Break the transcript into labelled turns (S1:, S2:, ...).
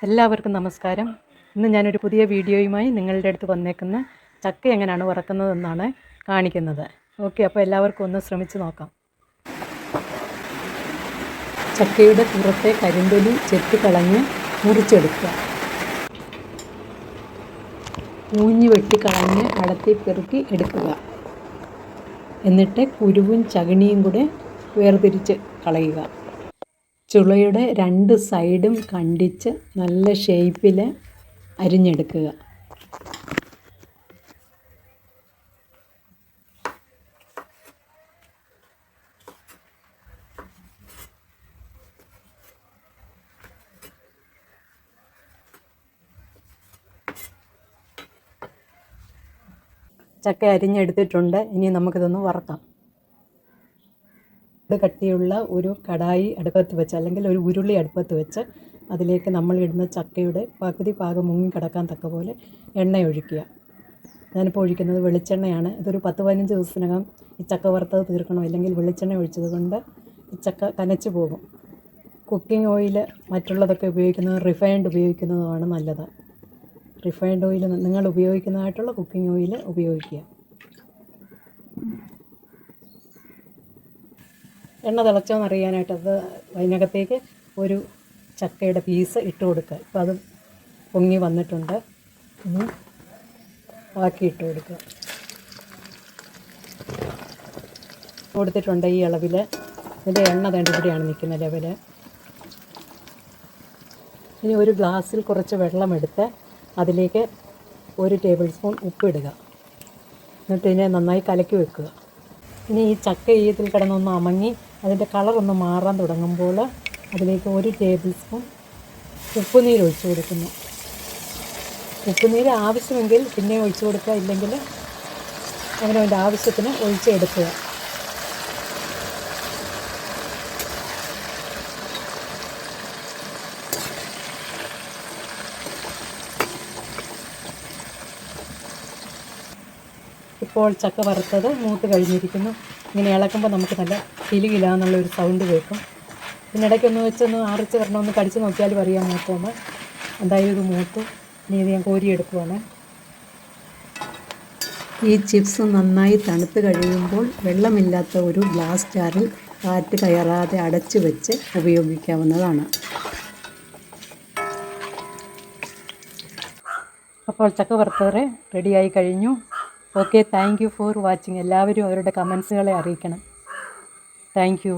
S1: എല്ലാവർക്കും നമസ്കാരം. ഇന്ന് ഞാനൊരു പുതിയ വീഡിയോയുമായി നിങ്ങളുടെ അടുത്ത് വന്നേക്കുന്ന ചക്ക എങ്ങനെയാണ് വറക്കുന്നതെന്നാണ് കാണിക്കുന്നത്. ഓക്കെ, അപ്പോൾ എല്ലാവർക്കും ഒന്ന് ശ്രമിച്ച് നോക്കാം. ചക്കയുടെ പുറത്തെ കരിന്തൊലി ചെത്തിക്കളഞ്ഞ് മുറിച്ചെടുക്കുക. ഊഞ്ഞി വെട്ടിക്കളഞ്ഞ് അടത്തി പെറുക്കി എടുക്കുക. എന്നിട്ട് കുരുവും ചകിണിയും കൂടെ വേർതിരിച്ച് കളയുക. ചുളയുടെ രണ്ട് സൈഡും കണ്ടിച്ച് നല്ല ഷേപ്പിൽ അരിഞ്ഞെടുക്കുക. ചക്ക അരിഞ്ഞെടുത്തിട്ടുണ്ട്. ഇനി നമുക്കിതൊന്ന് വറക്കാം. കട്ടിയുള്ള ഒരു കടായി അടുപ്പത്ത് വെച്ച് അല്ലെങ്കിൽ ഒരു ഉരുളി അടുപ്പത്ത് വെച്ച് അതിലേക്ക് നമ്മൾ ഇടുന്ന ചക്കയുടെ പകുതി ഭാഗം മുങ്ങിക്കിടക്കാൻ തക്ക പോലെ എണ്ണ ഒഴിക്കുക. ഞാനിപ്പോൾ ഒഴിക്കുന്നത് വെളിച്ചെണ്ണയാണ്. ഇതൊരു 10-15 ദിവസത്തിനകം ഈ ചക്ക വറുത്തത് തീർക്കണം. അല്ലെങ്കിൽ വെളിച്ചെണ്ണ ഒഴിച്ചത് കൊണ്ട് ഈ ചക്ക കനച്ചു പോകും. കുക്കിംഗ് ഓയിൽ മറ്റുള്ളതൊക്കെ ഉപയോഗിക്കുന്നത് റിഫൈൻഡ് ഉപയോഗിക്കുന്നതുമാണ് നല്ലത്. റിഫൈൻഡ് ഓയിൽ നിങ്ങൾ ഉപയോഗിക്കുന്നതായിട്ടുള്ള കുക്കിംഗ് ഓയിൽ ഉപയോഗിക്കുക. എണ്ണ തിളച്ചോന്ന് അറിയാനായിട്ട് അതിനകത്തേക്ക് ഒരു ചക്കയുടെ പീസ് ഇട്ട് കൊടുക്കുക. ഇപ്പോൾ അത് പൊങ്ങി വന്നിട്ടുണ്ട്. ഇനി ബാക്കി ഇട്ട് കൊടുക്കുക. കൊടുത്തിട്ടുണ്ട് ഈ അളവിൽ. ഇതിൻ്റെ എണ്ണ ഇവിടെയാണ് നിൽക്കുന്ന ലെവൽ. ഇനി ഒരു ഗ്ലാസ്സിൽ കുറച്ച് വെള്ളമെടുത്ത് അതിലേക്ക് 1 ടേബിൾ സ്പൂൺ ഉപ്പിടുക. എന്നിട്ട് ഇതിനെ നന്നായി കലക്കി വെക്കുക. ഇനി ഈ ചക്ക ഇതിൽ കിടന്നൊന്ന് അമങ്ങി അതിൻ്റെ കളറൊന്ന് മാറാൻ തുടങ്ങുമ്പോൾ അതിലേക്ക് 1 ടേബിൾ സ്പൂൺ ഉപ്പുനീര് ഒഴിച്ച് കൊടുക്കുന്നു. ഉപ്പുനീര് ആവശ്യമെങ്കിൽ പിന്നെ ഒഴിച്ച് കൊടുക്കുക, ഇല്ലെങ്കിൽ അതിൻ്റെ ആവശ്യത്തിന് ഒഴിച്ചെടുക്കുക. ഇപ്പോൾ ചക്ക വറുത്തത് മൂത്ത് കഴിഞ്ഞിരിക്കുന്നു. ഇങ്ങനെ ഇളക്കുമ്പോൾ നമുക്ക് നല്ല കിലുകിലാന്നുള്ളൊരു സൗണ്ട് കേൾക്കും. ഇതിനിടയ്ക്കൊന്ന് വെച്ചൊന്ന് ആറിച്ച് വരണം, ഒന്ന് കടിച്ച് നോക്കിയാലും അറിയാൻ മൂത്തോന്ന്. എന്തായാലും ഇത് മൂത്തു. ഇനി ഇത് ഞാൻ കോരിയെടുക്കുവാണ്. ഈ ചിപ്സ് നന്നായി തണുത്ത് കഴിയുമ്പോൾ വെള്ളമില്ലാത്ത ഒരു ഗ്ലാസ് ജാറിൽ കാറ്റ് കയറാതെ അടച്ചു വെച്ച് ഉപയോഗിക്കാവുന്നതാണ്. അപ്പോൾ ചക്ക വറുത്തത് റെഡിയായി കഴിഞ്ഞു. Okay, thank you for watching. എല്ലാവരും അവരുടെ കമൻസുകളെ അറിയിക്കണം. Thank you.